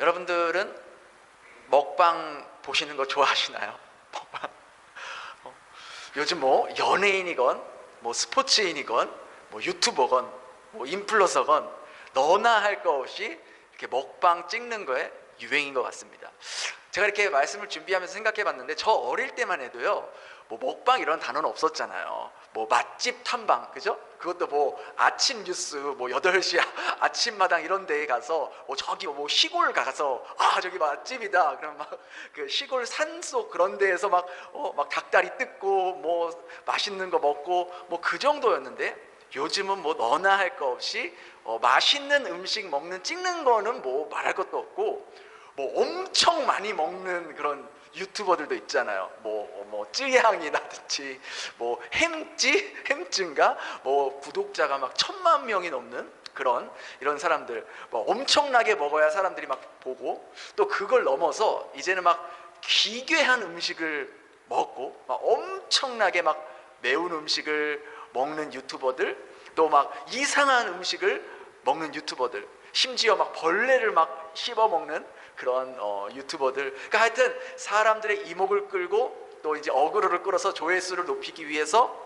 여러분들은 먹방 보시는 거 좋아하시나요? 먹방. 요즘 뭐 연예인이건 뭐 스포츠인이건 뭐 유튜버건 뭐 인플루언서건 너나 할 거 없이 이렇게 먹방 찍는 거에 유행인 것 같습니다. 제가 이렇게 말씀을 준비하면서 생각해 봤는데, 저 어릴 때만 해도요, 뭐 먹방 이런 단어는 없었잖아요. 뭐 맛집 탐방, 그죠? 그것도 뭐 아침 뉴스 뭐 8시 아침마당 이런 데에 가서 뭐 저기 뭐 시골 가서 저기 맛집이다 그럼 막 그 시골 산속 그런 데에서 막 닭다리 뜯고 뭐 맛있는 거 먹고 뭐 그 정도였는데, 요즘은 뭐 너나 할 거 없이 맛있는 음식 먹는 찍는 거는 뭐 말할 것도 없고, 뭐 엄청 많이 먹는 그런 유튜버들도 있잖아요. 뭐 쯔양이라든지 뭐 햄찌인가 뭐 구독자가 막 1000만 명이 넘는 그런 이런 사람들, 뭐 엄청나게 먹어야 사람들이 막 보고, 또 그걸 넘어서 이제는 막 기괴한 음식을 먹고 막 엄청나게 막 매운 음식을 먹는 유튜버들, 또 막 이상한 음식을 먹는 유튜버들, 심지어 막 벌레를 막 씹어 먹는 그런 유튜버들. 그러니까 하여튼 사람들의 이목을 끌고 또 이제 어그로를 끌어서 조회수를 높이기 위해서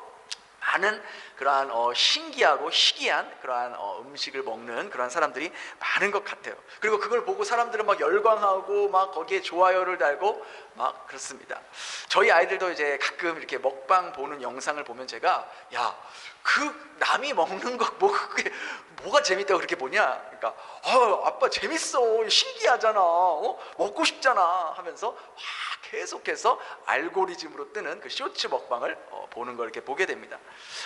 많은 그러한 신기하고 희귀한 그러한 음식을 먹는 그러한 사람들이 많은 것 같아요. 그리고 그걸 보고 사람들은 막 열광하고 막 거기에 좋아요를 달고 막 그렇습니다. 저희 아이들도 이제 가끔 이렇게 먹방 보는 영상을 보면 제가, 야, 그 남이 먹는 거 뭐 그게 뭐가 재밌다고 그렇게 보냐? 그러니까 아빠 재밌어, 신기하잖아, 먹고 싶잖아 하면서 계속해서 알고리즘으로 뜨는 그 쇼츠 먹방을 보는 걸 이렇게 보게 됩니다.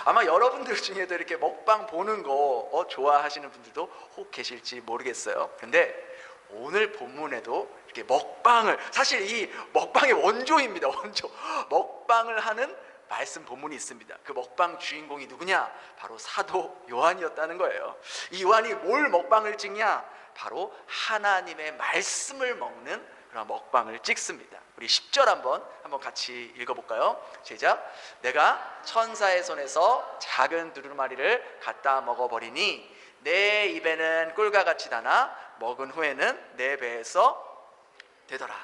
아마 여러분들 중에도 이렇게 먹방 보는 거 좋아하시는 분들도 혹 계실지 모르겠어요. 근데 오늘 본문에도 이렇게 먹방을, 사실 이 먹방의 원조입니다. 원조. 먹방을 하는 말씀 본문이 있습니다. 그 먹방 주인공이 누구냐? 바로 사도 요한이었다는 거예요. 이 요한이 뭘 먹방을 찍냐? 바로 하나님의 말씀을 먹는 그런 먹방을 찍습니다. 우리 10절 한번 같이 읽어볼까요? 시작. 내가 천사의 손에서 작은 두루마리를 갖다 먹어버리니 내 입에는 꿀과 같이 다나 먹은 후에는 내 배에서 되더라.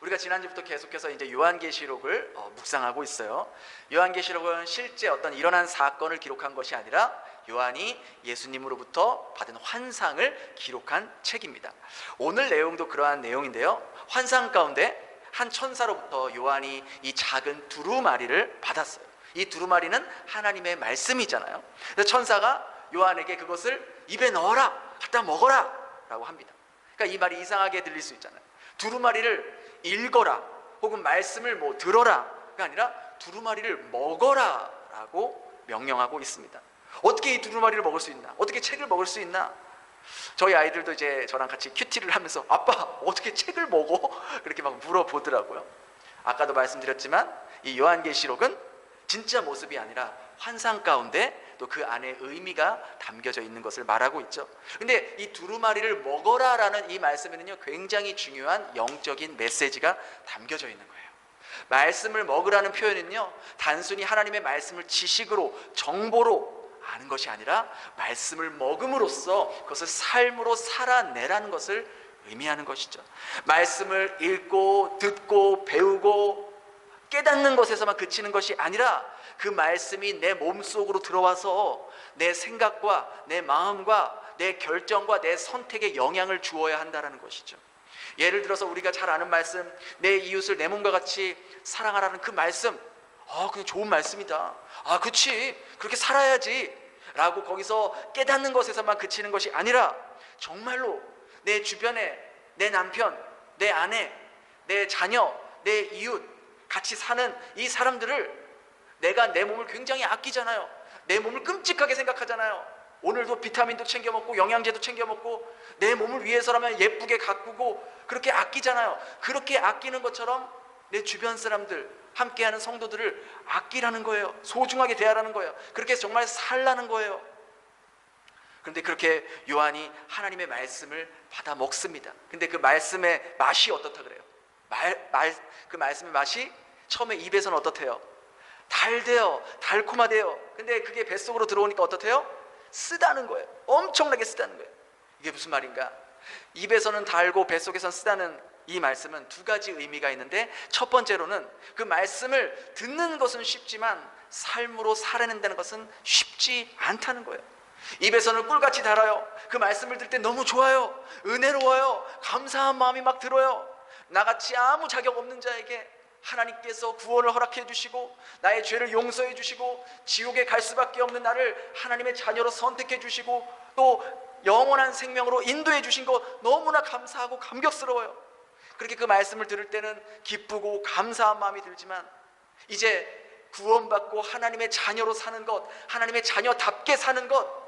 우리가 지난주부터 계속해서 이제 요한계시록을 묵상하고 있어요. 요한계시록은 실제 어떤 일어난 사건을 기록한 것이 아니라 요한이 예수님으로부터 받은 환상을 기록한 책입니다. 오늘 내용도 그러한 내용인데요, 환상 가운데 한 천사로부터 요한이 이 작은 두루마리를 받았어요. 이 두루마리는 하나님의 말씀이잖아요. 그래서 천사가 요한에게 그것을 입에 넣어라, 갖다 먹어라 라고 합니다. 그러니까 이 말이 이상하게 들릴 수 있잖아요. 두루마리를 읽어라 혹은 말씀을 뭐 들어라가 아니라 두루마리를 먹어라 라고 명령하고 있습니다. 어떻게 이 두루마리를 먹을 수 있나? 어떻게 책을 먹을 수 있나? 저희 아이들도 이제 저랑 같이 큐티를 하면서 아빠 어떻게 책을 먹어? 그렇게 막 물어보더라고요. 아까도 말씀드렸지만 이 요한계시록은 진짜 모습이 아니라 환상 가운데 또 그 안에 의미가 담겨져 있는 것을 말하고 있죠. 근데 이 두루마리를 먹어라라는 이 말씀에는요, 굉장히 중요한 영적인 메시지가 담겨져 있는 거예요. 말씀을 먹으라는 표현은요, 단순히 하나님의 말씀을 지식으로 정보로 아는 것이 아니라 말씀을 먹음으로써 그것을 삶으로 살아내라는 것을 의미하는 것이죠. 말씀을 읽고 듣고 배우고 깨닫는 것에서만 그치는 것이 아니라 그 말씀이 내 몸속으로 들어와서 내 생각과 내 마음과 내 결정과 내 선택에 영향을 주어야 한다는 것이죠. 예를 들어서 우리가 잘 아는 말씀, 내 이웃을 내 몸과 같이 사랑하라는 그 말씀, 그냥 좋은 말씀이다, 그치, 그렇게 살아야지 라고 거기서 깨닫는 것에서만 그치는 것이 아니라 정말로 내 주변에 내 남편, 내 아내, 내 자녀, 내 이웃, 같이 사는 이 사람들을, 내가 내 몸을 굉장히 아끼잖아요. 내 몸을 끔찍하게 생각하잖아요. 오늘도 비타민도 챙겨 먹고 영양제도 챙겨 먹고 내 몸을 위해서라면 예쁘게 가꾸고 그렇게 아끼잖아요. 그렇게 아끼는 것처럼 내 주변 사람들, 함께하는 성도들을 아끼라는 거예요. 소중하게 대하라는 거예요. 그렇게 정말 살라는 거예요. 그런데 그렇게 요한이 하나님의 말씀을 받아 먹습니다. 근데 그 말씀의 맛이 어떻다 그래요? 그 말씀의 맛이 처음에 입에서는 어떻대요? 달대요, 달콤하대요. 근데 그게 뱃속으로 들어오니까 어떻대요? 쓰다는 거예요. 엄청나게 쓰다는 거예요. 이게 무슨 말인가? 입에서는 달고 뱃속에서는 쓰다는 이 말씀은 두 가지 의미가 있는데, 첫 번째로는 그 말씀을 듣는 것은 쉽지만 삶으로 살아낸다는 것은 쉽지 않다는 거예요. 입에서는 꿀같이 달아요. 그 말씀을 들을 때 너무 좋아요, 은혜로워요, 감사한 마음이 막 들어요. 나같이 아무 자격 없는 자에게 하나님께서 구원을 허락해 주시고 나의 죄를 용서해 주시고 지옥에 갈 수밖에 없는 나를 하나님의 자녀로 선택해 주시고 또 영원한 생명으로 인도해 주신 것 너무나 감사하고 감격스러워요. 그렇게 그 말씀을 들을 때는 기쁘고 감사한 마음이 들지만, 이제 구원받고 하나님의 자녀로 사는 것, 하나님의 자녀답게 사는 것,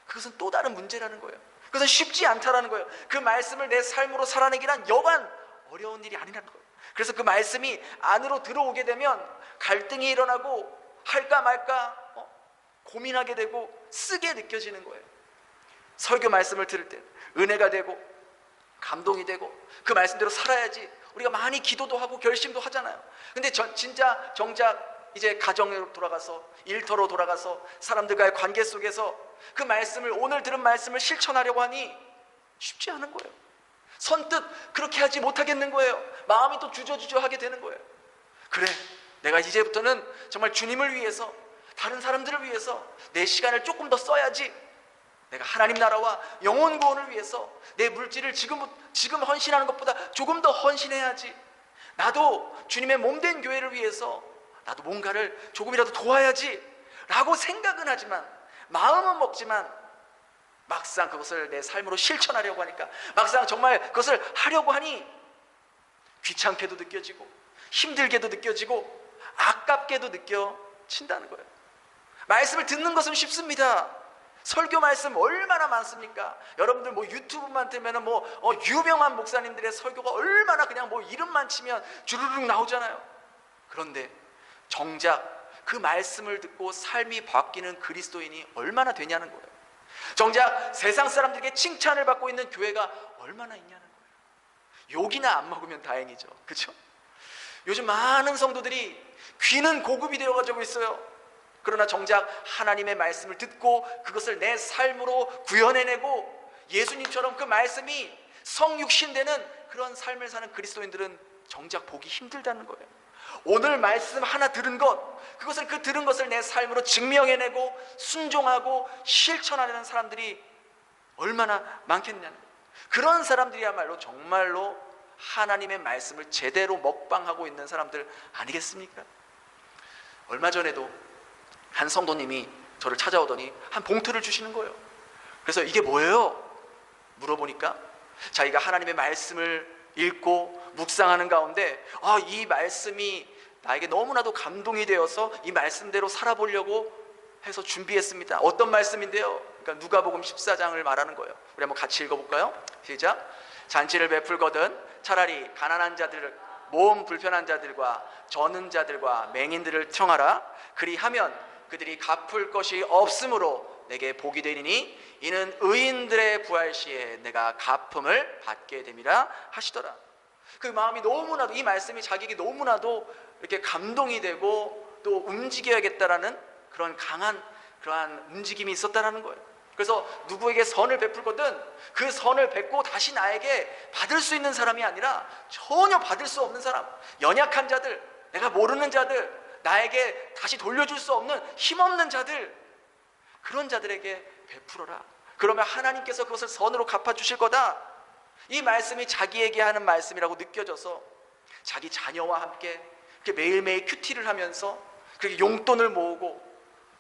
그것은 또 다른 문제라는 거예요. 그것은 쉽지 않다라는 거예요. 그 말씀을 내 삶으로 살아내기란 여간 어려운 일이 아니라는 거예요. 그래서 그 말씀이 안으로 들어오게 되면 갈등이 일어나고 할까 말까 고민하게 되고 쓰게 느껴지는 거예요. 설교 말씀을 들을 때 은혜가 되고 감동이 되고 그 말씀대로 살아야지 우리가 많이 기도도 하고 결심도 하잖아요. 근데 진짜 정작 이제 가정으로 돌아가서 일터로 돌아가서 사람들과의 관계 속에서 그 말씀을, 오늘 들은 말씀을 실천하려고 하니 쉽지 않은 거예요. 선뜻 그렇게 하지 못하겠는 거예요. 마음이 또 주저주저 하게 되는 거예요. 그래, 내가 이제부터는 정말 주님을 위해서, 다른 사람들을 위해서 내 시간을 조금 더 써야지. 내가 하나님 나라와 영혼 구원을 위해서 내 물질을 지금 헌신하는 것보다 조금 더 헌신해야지. 나도 주님의 몸된 교회를 위해서 나도 뭔가를 조금이라도 도와야지 라고 생각은 하지만, 마음은 먹지만 막상 그것을 내 삶으로 실천하려고 하니까, 막상 정말 그것을 하려고 하니 귀찮게도 느껴지고 힘들게도 느껴지고 아깝게도 느껴진다는 거예요. 말씀을 듣는 것은 쉽습니다. 설교 말씀 얼마나 많습니까? 여러분들 뭐 유튜브만 뜨면은 유명한 목사님들의 설교가 얼마나 그냥 이름만 치면 주르륵 나오잖아요. 그런데 정작 그 말씀을 듣고 삶이 바뀌는 그리스도인이 얼마나 되냐는 거예요. 정작 세상 사람들에게 칭찬을 받고 있는 교회가 얼마나 있냐는 거예요. 욕이나 안 먹으면 다행이죠. 그렇죠? 요즘 많은 성도들이 귀는 고급이 되어가지고 있어요. 그러나 정작 하나님의 말씀을 듣고 그것을 내 삶으로 구현해내고 예수님처럼 그 말씀이 성육신되는 그런 삶을 사는 그리스도인들은 정작 보기 힘들다는 거예요. 오늘 말씀 하나 들은 것, 그것을 그 들은 것을 내 삶으로 증명해내고 순종하고 실천하려는 사람들이 얼마나 많겠냐는 거예요. 그런 사람들이야말로 정말로 하나님의 말씀을 제대로 먹방하고 있는 사람들 아니겠습니까? 얼마 전에도 한 성도님이 저를 찾아오더니 한 봉투를 주시는 거예요. 그래서 이게 뭐예요? 물어보니까 자기가 하나님의 말씀을 읽고 묵상하는 가운데 이 말씀이 나에게 너무나도 감동이 되어서 이 말씀대로 살아보려고 해서 준비했습니다. 어떤 말씀인데요? 그러니까 누가복음 14장을 말하는 거예요. 우리 한번 같이 읽어볼까요? 시작. 잔치를 베풀거든 차라리 가난한 자들, 몸 불편한 자들과 저는 자들과 맹인들을 청하라. 그리하면 그들이 갚을 것이 없으므로 내게 복이 되리니 이는 의인들의 부활 시에 내가 갚음을 받게 됨이라 하시더라. 그 마음이 너무나도, 이 말씀이 자기에게 너무나도 이렇게 감동이 되고 또 움직여야겠다라는 그런 강한 그러한 움직임이 있었다라는 거예요. 그래서 누구에게 선을 베풀거든 그 선을 뱉고 다시 나에게 받을 수 있는 사람이 아니라 전혀 받을 수 없는 사람, 연약한 자들, 내가 모르는 자들, 나에게 다시 돌려줄 수 없는 힘없는 자들, 그런 자들에게 베풀어라. 그러면 하나님께서 그것을 선으로 갚아주실 거다. 이 말씀이 자기에게 하는 말씀이라고 느껴져서 자기 자녀와 함께 매일매일 큐티를 하면서 그렇게 용돈을 모으고,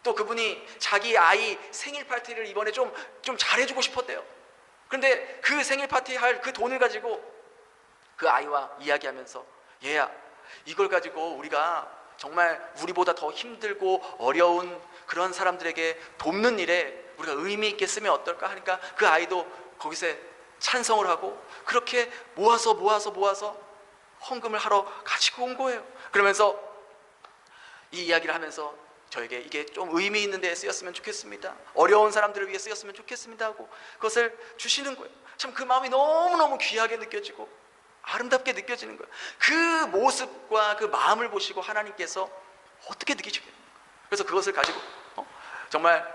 또 그분이 자기 아이 생일 파티를 이번에 좀 잘해주고 싶었대요. 그런데 그 생일 파티 할 그 돈을 가지고 그 아이와 이야기하면서, 얘야, 이걸 가지고 우리가 정말 우리보다 더 힘들고 어려운 그런 사람들에게 돕는 일에 우리가 의미 있게 쓰면 어떨까 하니까 그 아이도 거기서 찬성을 하고 그렇게 모아서 헌금을 하러 가지고 온 거예요. 그러면서 이 이야기를 하면서 저에게 이게 좀 의미 있는 데에 쓰였으면 좋겠습니다, 어려운 사람들을 위해 쓰였으면 좋겠습니다 하고 그것을 주시는 거예요. 참 그 마음이 너무너무 귀하게 느껴지고 아름답게 느껴지는 거예요. 그 모습과 그 마음을 보시고 하나님께서 어떻게 느끼시겠어요? 그래서 그것을 가지고 정말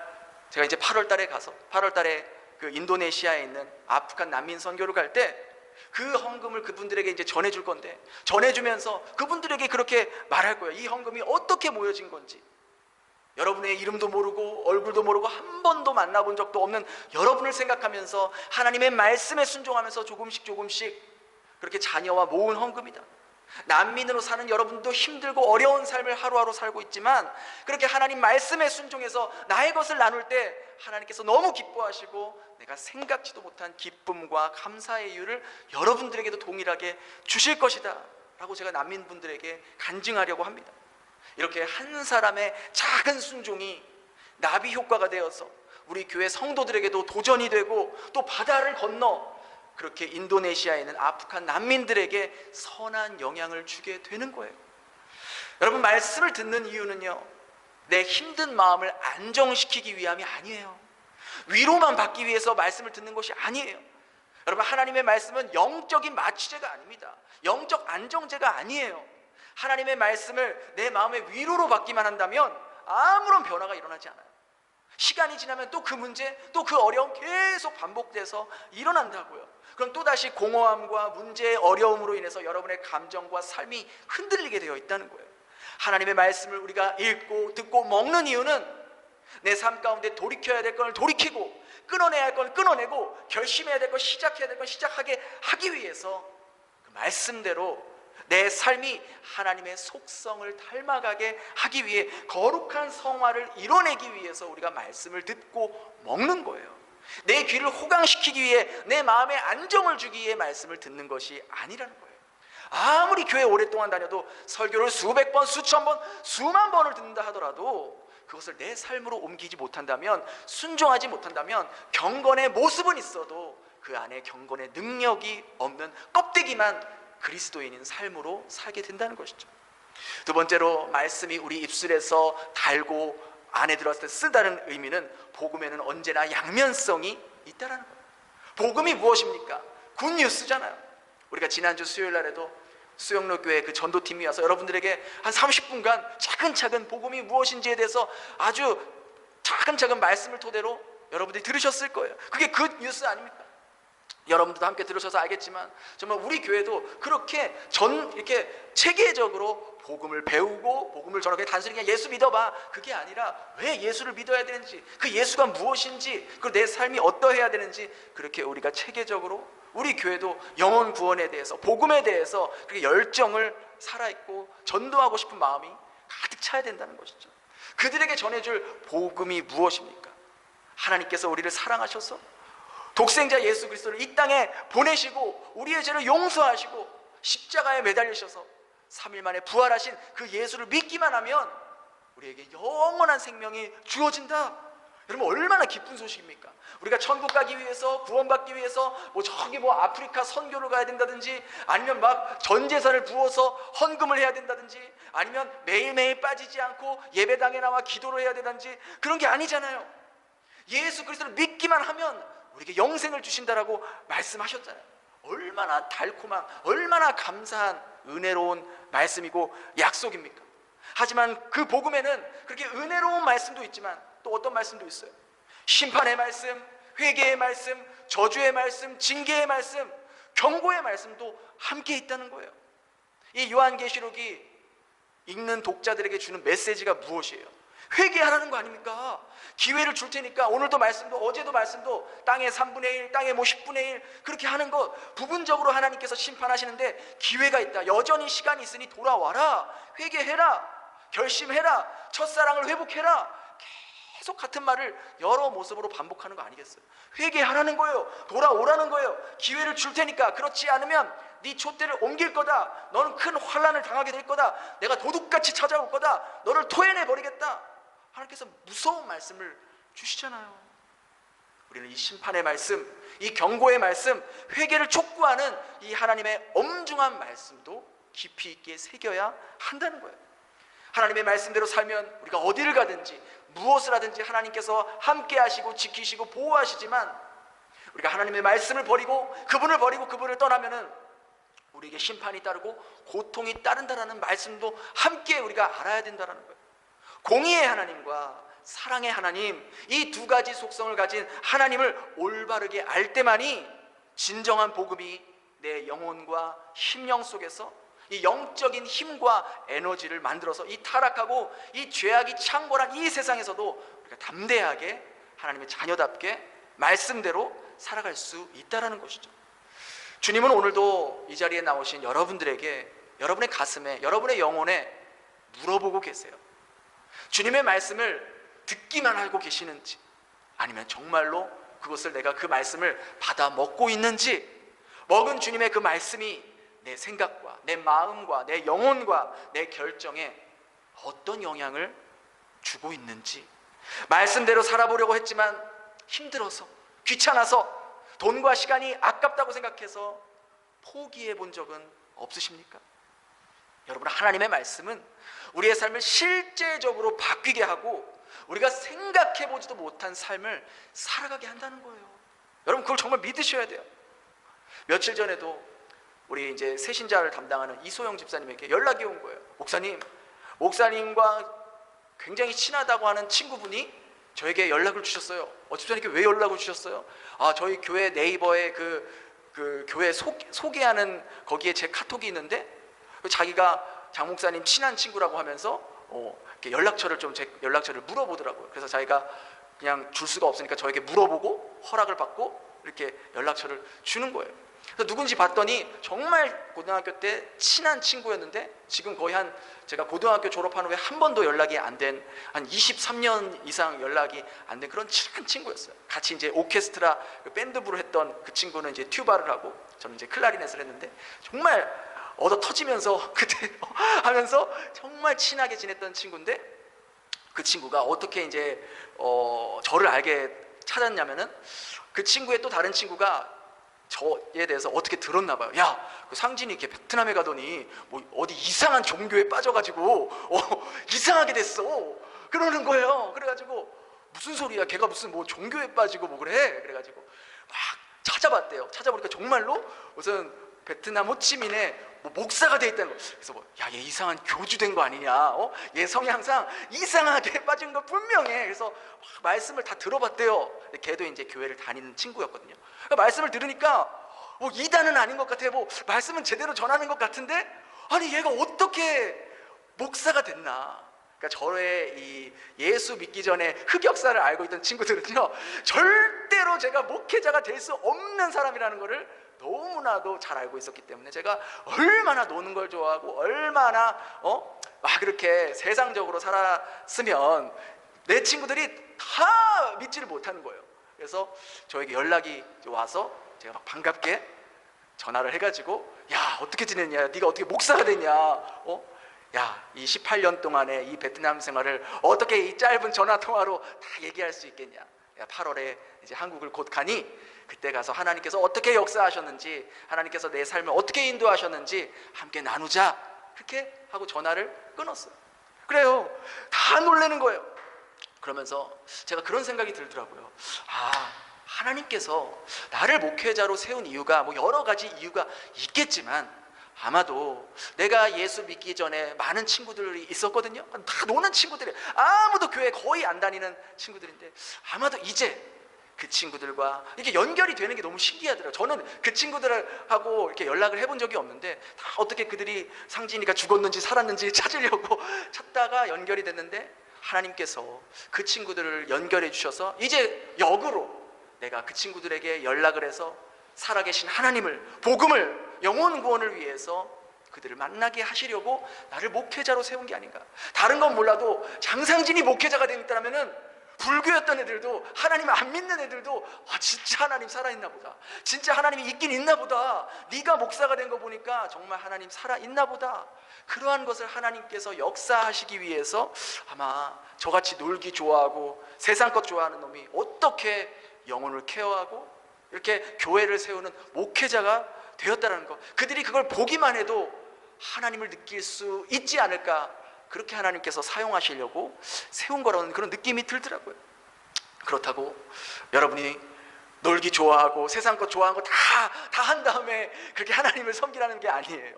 제가 이제 8월 달에 가서 8월 달에 그 인도네시아에 있는 아프간 난민 선교를 갈 때 그 헌금을 그분들에게 이제 전해줄 건데, 전해주면서 그분들에게 그렇게 말할 거예요. 이 헌금이 어떻게 모여진 건지, 여러분의 이름도 모르고 얼굴도 모르고 한 번도 만나본 적도 없는 여러분을 생각하면서 하나님의 말씀에 순종하면서 조금씩 그렇게 자녀와 모은 헌금이다. 난민으로 사는 여러분도 힘들고 어려운 삶을 하루하루 살고 있지만, 그렇게 하나님 말씀에 순종해서 나의 것을 나눌 때 하나님께서 너무 기뻐하시고 내가 생각지도 못한 기쁨과 감사의 이유를 여러분들에게도 동일하게 주실 것이다 라고 제가 난민분들에게 간증하려고 합니다. 이렇게 한 사람의 작은 순종이 나비 효과가 되어서 우리 교회 성도들에게도 도전이 되고, 또 바다를 건너 그렇게 인도네시아에 있는 아프간 난민들에게 선한 영향을 주게 되는 거예요. 여러분, 말씀을 듣는 이유는요, 내 힘든 마음을 안정시키기 위함이 아니에요. 위로만 받기 위해서 말씀을 듣는 것이 아니에요. 여러분, 하나님의 말씀은 영적인 마취제가 아닙니다. 영적 안정제가 아니에요. 하나님의 말씀을 내 마음의 위로로 받기만 한다면 아무런 변화가 일어나지 않아요. 시간이 지나면 또 그 문제, 또 그 어려움 계속 반복돼서 일어난다고요. 그럼 또다시 공허함과 문제의 어려움으로 인해서 여러분의 감정과 삶이 흔들리게 되어 있다는 거예요. 하나님의 말씀을 우리가 읽고 듣고 먹는 이유는 내 삶 가운데 돌이켜야 될 걸 돌이키고, 끊어내야 할 걸 끊어내고, 결심해야 될 걸 시작해야 될 걸 시작하게 하기 위해서, 그 말씀대로 내 삶이 하나님의 속성을 닮아가게 하기 위해, 거룩한 성화를 이뤄내기 위해서 우리가 말씀을 듣고 먹는 거예요. 내 귀를 호강시키기 위해, 내 마음에 안정을 주기 위해 말씀을 듣는 것이 아니라는 거예요. 아무리 교회 오랫동안 다녀도 설교를 수백 번, 수천 번, 수만 번을 듣는다 하더라도 그것을 내 삶으로 옮기지 못한다면, 순종하지 못한다면, 경건의 모습은 있어도 그 안에 경건의 능력이 없는 껍데기만 그리스도인인 삶으로 살게 된다는 것이죠. 두 번째로, 말씀이 우리 입술에서 달고 안에 들어왔을 때 쓰다는 의미는, 복음에는 언제나 양면성이 있다는 거예요. 복음이 무엇입니까? 굿뉴스잖아요. 우리가 지난주 수요일 날에도 수영로교회 그 전도팀이 와서 여러분들에게 한 30분간 차근차근 복음이 무엇인지에 대해서 아주 차근차근 말씀을 토대로 여러분들이 들으셨을 거예요. 그게 굿뉴스 아닙니까? 여러분들도 함께 들으셔서 알겠지만, 정말 우리 교회도 그렇게 이렇게 체계적으로 복음을 배우고, 복음을 저렇게 단순히 그냥 예수 믿어봐, 그게 아니라 왜 예수를 믿어야 되는지, 그 예수가 무엇인지, 그리고 내 삶이 어떠해야 되는지, 그렇게 우리가 체계적으로 우리 교회도 영혼 구원에 대해서, 복음에 대해서 그렇게 열정을 살아있고 전도하고 싶은 마음이 가득 차야 된다는 것이죠. 그들에게 전해줄 복음이 무엇입니까? 하나님께서 우리를 사랑하셔서 독생자 예수 그리스도를 이 땅에 보내시고 우리의 죄를 용서하시고 십자가에 매달리셔서 3일 만에 부활하신 그 예수를 믿기만 하면 우리에게 영원한 생명이 주어진다. 여러분, 얼마나 기쁜 소식입니까? 우리가 천국 가기 위해서, 구원받기 위해서 저기 아프리카 선교를 가야 된다든지, 아니면 막 전 재산을 부어서 헌금을 해야 된다든지, 아니면 매일매일 빠지지 않고 예배당에 나와 기도를 해야 되든지, 그런 게 아니잖아요. 예수 그리스도를 믿기만 하면 우리에게 영생을 주신다라고 말씀하셨잖아요. 얼마나 달콤한, 얼마나 감사한 은혜로운 말씀이고 약속입니까? 하지만 그 복음에는 그렇게 은혜로운 말씀도 있지만 또 어떤 말씀도 있어요. 심판의 말씀, 회개의 말씀, 저주의 말씀, 징계의 말씀, 경고의 말씀도 함께 있다는 거예요. 이 요한계시록이 읽는 독자들에게 주는 메시지가 무엇이에요? 회개하라는 거 아닙니까? 기회를 줄 테니까 오늘도 말씀도 어제도 말씀도 땅의 3분의 1, 땅의 10분의 1 그렇게 하는 것, 부분적으로 하나님께서 심판하시는데 기회가 있다. 여전히 시간이 있으니 돌아와라. 회개해라. 결심해라. 첫사랑을 회복해라. 계속 같은 말을 여러 모습으로 반복하는 거 아니겠어요? 회개하라는 거예요. 돌아오라는 거예요. 기회를 줄 테니까. 그렇지 않으면 네 촛대를 옮길 거다. 너는 큰 환난을 당하게 될 거다. 내가 도둑같이 찾아올 거다. 너를 토해내 버리겠다. 하나님께서 무서운 말씀을 주시잖아요. 우리는 이 심판의 말씀, 이 경고의 말씀, 회개를 촉구하는 이 하나님의 엄중한 말씀도 깊이 있게 새겨야 한다는 거예요. 하나님의 말씀대로 살면 우리가 어디를 가든지 무엇을 하든지 하나님께서 함께 하시고 지키시고 보호하시지만, 우리가 하나님의 말씀을 버리고 그분을 떠나면은 우리에게 심판이 따르고 고통이 따른다라는 말씀도 함께 우리가 알아야 된다는 거예요. 공의의 하나님과 사랑의 하나님, 이 두 가지 속성을 가진 하나님을 올바르게 알 때만이 진정한 복음이 내 영혼과 심령 속에서 이 영적인 힘과 에너지를 만들어서 이 타락하고 이 죄악이 창궐한 이 세상에서도 우리가 담대하게 하나님의 자녀답게 말씀대로 살아갈 수 있다는 것이죠. 주님은 오늘도 이 자리에 나오신 여러분들에게, 여러분의 가슴에, 여러분의 영혼에 물어보고 계세요. 주님의 말씀을 듣기만 하고 계시는지, 아니면 정말로 그것을 내가 그 말씀을 받아 먹고 있는지, 먹은 주님의 그 말씀이 내 생각과 내 마음과 내 영혼과 내 결정에 어떤 영향을 주고 있는지, 말씀대로 살아보려고 했지만 힘들어서, 귀찮아서, 돈과 시간이 아깝다고 생각해서 포기해 본 적은 없으십니까? 여러분, 하나님의 말씀은 우리의 삶을 실제적으로 바뀌게 하고 우리가 생각해 보지도 못한 삶을 살아가게 한다는 거예요. 여러분, 그걸 정말 믿으셔야 돼요. 며칠 전에도 우리 이제 새신자를 담당하는 이소영 집사님에게 연락이 온 거예요. 목사님과 굉장히 친하다고 하는 친구분이 저에게 연락을 주셨어요. 집사님께 왜 연락을 주셨어요? 저희 교회 네이버에 그 교회 소개하는 거기에 제 카톡이 있는데, 자기가 장 목사님 친한 친구라고 하면서 이렇게 제 연락처를 물어보더라고요. 그래서 자기가 그냥 줄 수가 없으니까 저에게 물어보고 허락을 받고 이렇게 연락처를 주는 거예요. 그래서 누군지 봤더니 정말 고등학교 때 친한 친구였는데, 지금 거의 제가 고등학교 졸업한 후에 한 번도 연락이 안 된, 한 23년 이상 연락이 안 된 그런 친한 친구였어요. 같이 이제 오케스트라 밴드부를 했던 그 친구는 이제 튜바를 하고 저는 이제 클라리넷을 했는데, 정말 얻어 터지면서 그때 하면서 정말 친하게 지냈던 친구인데, 그 친구가 어떻게 이제 저를 알게 찾았냐면은, 그 친구의 또 다른 친구가 저에 대해서 어떻게 들었나 봐요. 야, 그 상진이 이렇게 베트남에 가더니 뭐 어디 이상한 종교에 빠져가지고 이상하게 됐어, 그러는 거예요. 그래가지고 무슨 소리야, 걔가 무슨 뭐 종교에 빠지고 뭐 그래. 그래가지고 막 찾아봤대요. 찾아보니까 정말로 무슨 베트남 호치민에 뭐 목사가 돼 있다는 거. 그래서 얘 이상한 교주 된 거 아니냐, 얘 성향상 이상하게 빠진 거 분명해. 그래서 말씀을 다 들어봤대요. 걔도 이제 교회를 다니는 친구였거든요. 그러니까 말씀을 들으니까 이단은 아닌 것 같아. 말씀은 제대로 전하는 것 같은데, 아니 얘가 어떻게 목사가 됐나. 그러니까 저의 이 예수 믿기 전에 흑역사를 알고 있던 친구들은요, 절대로 제가 목회자가 될 수 없는 사람이라는 것을 너무나도 잘 알고 있었기 때문에, 제가 얼마나 노는 걸 좋아하고 얼마나 막 그렇게 세상적으로 살았으면 내 친구들이 다 믿지를 못하는 거예요. 그래서 저에게 연락이 와서 제가 막 반갑게 전화를 해가지고, 야, 어떻게 지냈냐, 네가 어떻게 목사가 됐냐, 야, 이 18년 동안의 이 베트남 생활을 어떻게 이 짧은 전화 통화로 다 얘기할 수 있겠냐. 야, 8월에 이제 한국을 곧 가니 그때 가서 하나님께서 어떻게 역사하셨는지, 하나님께서 내 삶을 어떻게 인도하셨는지 함께 나누자. 그렇게 하고 전화를 끊었어요. 그래요, 다 놀라는 거예요. 그러면서 제가 그런 생각이 들더라고요. 하나님께서 나를 목회자로 세운 이유가 여러 가지 이유가 있겠지만, 아마도 내가 예수 믿기 전에 많은 친구들이 있었거든요. 다 노는 친구들이, 아무도 교회 거의 안 다니는 친구들인데, 아마도 이제 그 친구들과 이렇게 연결이 되는 게 너무 신기하더라고요. 저는 그 친구들하고 이렇게 연락을 해본 적이 없는데, 다 어떻게 그들이 상진이가 죽었는지 살았는지 찾으려고 찾다가 연결이 됐는데, 하나님께서 그 친구들을 연결해 주셔서 이제 역으로 내가 그 친구들에게 연락을 해서 살아계신 하나님을, 복음을, 영혼 구원을 위해서 그들을 만나게 하시려고 나를 목회자로 세운 게 아닌가. 다른 건 몰라도 장상진이 목회자가 되었다면 불교였던 애들도, 하나님 안 믿는 애들도, 진짜 하나님 살아있나 보다, 진짜 하나님이 있긴 있나 보다, 네가 목사가 된 거 보니까 정말 하나님 살아있나 보다. 그러한 것을 하나님께서 역사하시기 위해서 아마 저같이 놀기 좋아하고 세상 것 좋아하는 놈이 어떻게 영혼을 케어하고 이렇게 교회를 세우는 목회자가 되었다는 것, 그들이 그걸 보기만 해도 하나님을 느낄 수 있지 않을까, 그렇게 하나님께서 사용하시려고 세운 거라는 그런 느낌이 들더라고요. 그렇다고 여러분이 놀기 좋아하고 세상 것 좋아하는 거 다 한 다음에 그렇게 하나님을 섬기라는 게 아니에요.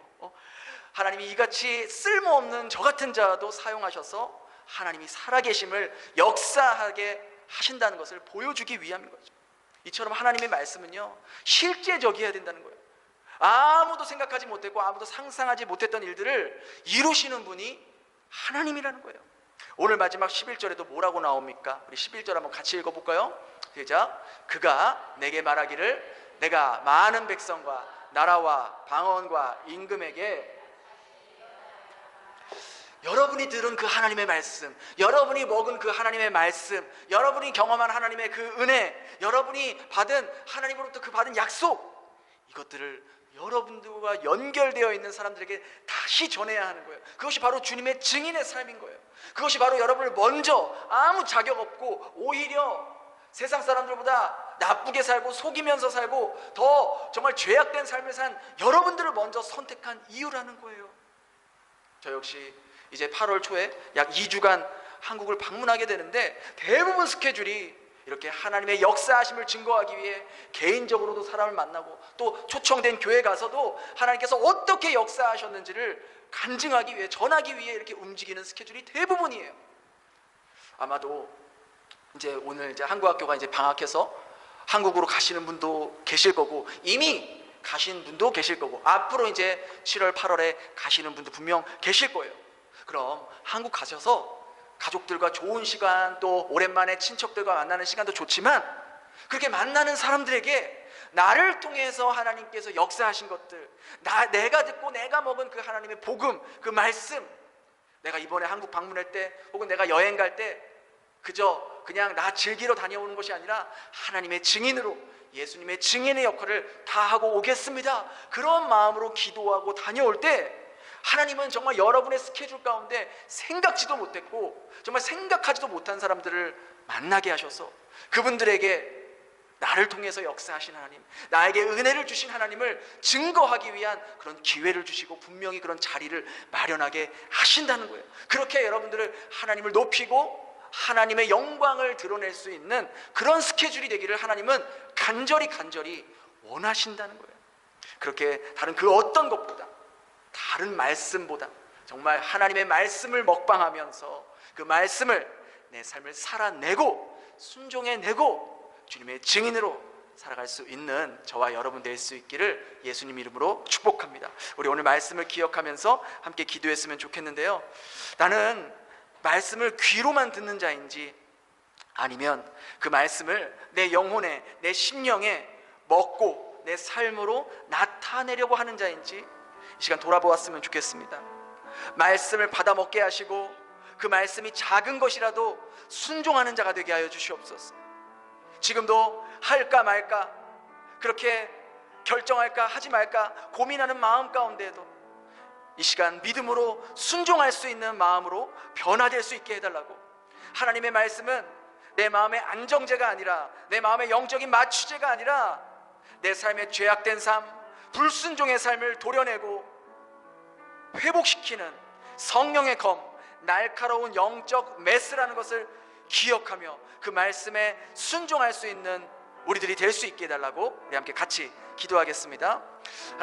하나님이 이같이 쓸모없는 저 같은 자도 사용하셔서 하나님이 살아계심을 역사하게 하신다는 것을 보여주기 위함인 거죠. 이처럼 하나님의 말씀은요, 실제적이어야 된다는 거예요. 아무도 생각하지 못했고 아무도 상상하지 못했던 일들을 이루시는 분이 하나님이라는 거예요. 오늘 마지막 11절에도 뭐라고 나옵니까? 우리 11절 한번 같이 읽어볼까요? 시작. 그가 내게 말하기를 내가 많은 백성과 나라와 방언과 임금에게, 여러분이 들은 그 하나님의 말씀, 여러분이 먹은 그 하나님의 말씀, 여러분이 경험한 하나님의 그 은혜, 여러분이 받은 하나님으로부터 그 받은 약속, 이것들을 여러분들과 연결되어 있는 사람들에게 다시 전해야 하는 거예요. 그것이 바로 주님의 증인의 삶인 거예요. 그것이 바로 여러분을 먼저 아무 자격 없고 오히려 세상 사람들보다 나쁘게 살고 속이면서 살고 더 정말 죄악된 삶을 산 여러분들을 먼저 선택한 이유라는 거예요. 저 역시 이제 8월 초에 약 2주간 한국을 방문하게 되는데, 대부분 스케줄이 이렇게 하나님의 역사하심을 증거하기 위해 개인적으로도 사람을 만나고, 또 초청된 교회 가서도 하나님께서 어떻게 역사하셨는지를 간증하기 위해, 전하기 위해 이렇게 움직이는 스케줄이 대부분이에요. 아마도 이제 오늘 이제 한국학교가 이제 방학해서 한국으로 가시는 분도 계실 거고, 이미 가신 분도 계실 거고, 앞으로 이제 7월 8월에 가시는 분도 분명 계실 거예요. 그럼 한국 가셔서 가족들과 좋은 시간, 또 오랜만에 친척들과 만나는 시간도 좋지만, 그렇게 만나는 사람들에게 나를 통해서 하나님께서 역사하신 것들, 내가 듣고 내가 먹은 그 하나님의 복음, 그 말씀, 내가 이번에 한국 방문할 때 혹은 내가 여행 갈 때 그저 그냥 나 즐기러 다녀오는 것이 아니라 하나님의 증인으로, 예수님의 증인의 역할을 다 하고 오겠습니다, 그런 마음으로 기도하고 다녀올 때 하나님은 정말 여러분의 스케줄 가운데 생각지도 못했고 정말 생각하지도 못한 사람들을 만나게 하셔서 그분들에게 나를 통해서 역사하신 하나님, 나에게 은혜를 주신 하나님을 증거하기 위한 그런 기회를 주시고 분명히 그런 자리를 마련하게 하신다는 거예요. 그렇게 여러분들을 하나님을 높이고 하나님의 영광을 드러낼 수 있는 그런 스케줄이 되기를 하나님은 간절히 원하신다는 거예요. 그렇게 다른 그 어떤 것보다, 다른 말씀보다 정말 하나님의 말씀을 먹방하면서 그 말씀을 내 삶을 살아내고 순종해내고 주님의 증인으로 살아갈 수 있는 저와 여러분 될 수 있기를 예수님 이름으로 축복합니다. 우리 오늘 말씀을 기억하면서 함께 기도했으면 좋겠는데요, 나는 말씀을 귀로만 듣는 자인지 아니면 그 말씀을 내 영혼에, 내 심령에 먹고 내 삶으로 나타내려고 하는 자인지 이 시간 돌아보았으면 좋겠습니다. 말씀을 받아 먹게 하시고 그 말씀이 작은 것이라도 순종하는 자가 되게 하여 주시옵소서. 지금도 할까 말까, 그렇게 결정할까 하지 말까 고민하는 마음 가운데에도 이 시간 믿음으로 순종할 수 있는 마음으로 변화될 수 있게 해달라고, 하나님의 말씀은 내 마음의 안정제가 아니라, 내 마음의 영적인 마취제가 아니라 내 삶의 죄악된 삶, 불순종의 삶을 도려내고 회복시키는 성령의 검, 날카로운 영적 메스라는 것을 기억하며 그 말씀에 순종할 수 있는 우리들이 될 수 있게 해달라고 우리 함께 같이 기도하겠습니다. 하나님,